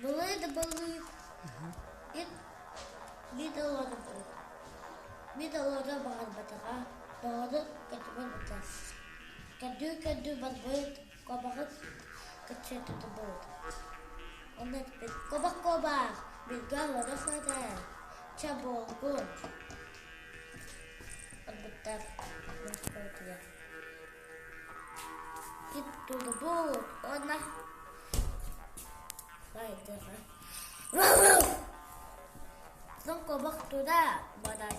balığı. İt bir dalada balık. Bir dalada bakal batığa. Dalada kaçıman batar. Kadü balık. Kabakı kaçır tutu balık. Ondan bir kobak. Bir dalada fada. Çabolgun. Batar. Nasıl ya? Itu debut, ona. Baik dah. Wow. Xong có bác tôi đã mà đây.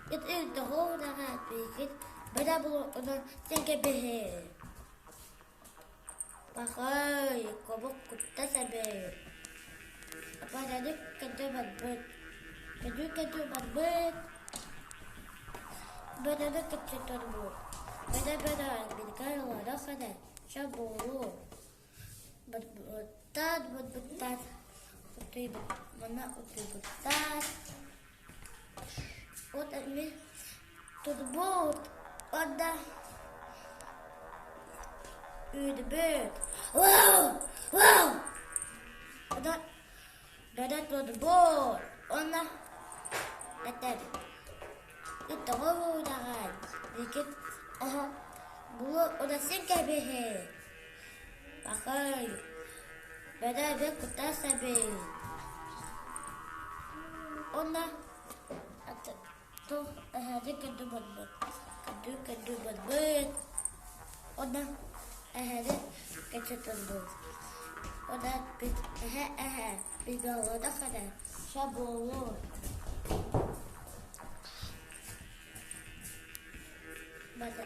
Itu dah dah bikin. Beda belum ona sen ke behe. Pakai có bác kita sabe. Apa jadi kerja banget. Kerja banget. Beda dah kerja terbuk. Beda bilkar wala kada shaburu betat utui mana utui betat ut ini tudbut ada udbut wow ada tudbut ona betat itu udah dikit. Aha, bu udah singkat behe. Pakai, beda kuta sabe. Ona, atau tu ada kadu buat. Ona, ada kecetulur. Ona bigal ada kada shabolo.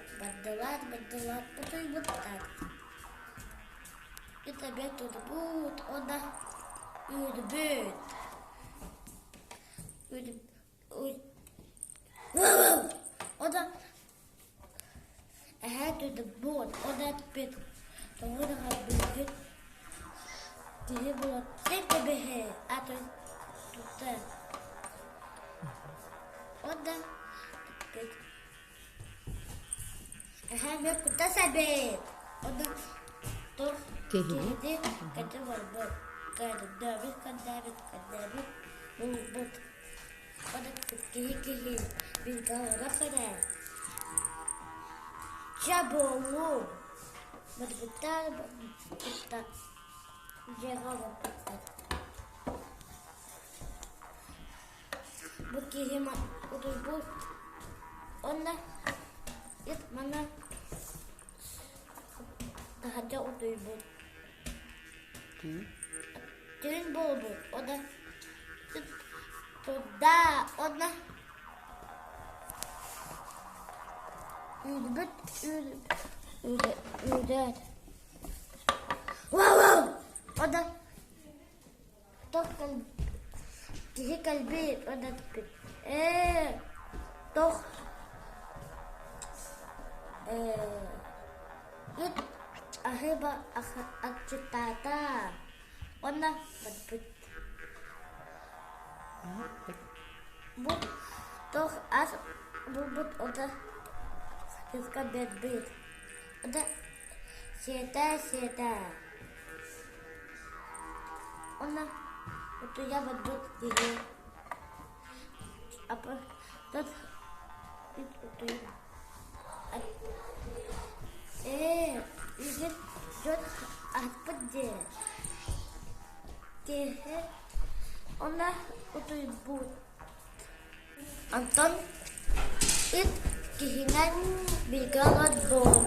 Bedelat betul betat. Kita biar terbut, odah udbut. Odah terbut, odah bit. Tunggu dah bit. Dia buat singkat behe atau tuter. Odah bit. Biar kita sabe. Odah tuh kehidi kata berbut. Kadabit. Berbut. Odah kehi. Bilkar orang kada. Jabolu. Berputar. Jaga berputar. Bukihima utubut. Ona. It mana? Ada utubut. Jangan bolbut. Oda. Sudah. Oda. Udah. Wow. Oda. Toh kalbi. Oda. Toh. It ahiba akcitata. Ona berbut. But toh as berbut oda. Kita berbut. Oda seta. Ona itu ya berbut gitu. Apa? Terus itu. Ini jod apa je? Kehe, ona utui but. Anton, it kehingan bigalat bom.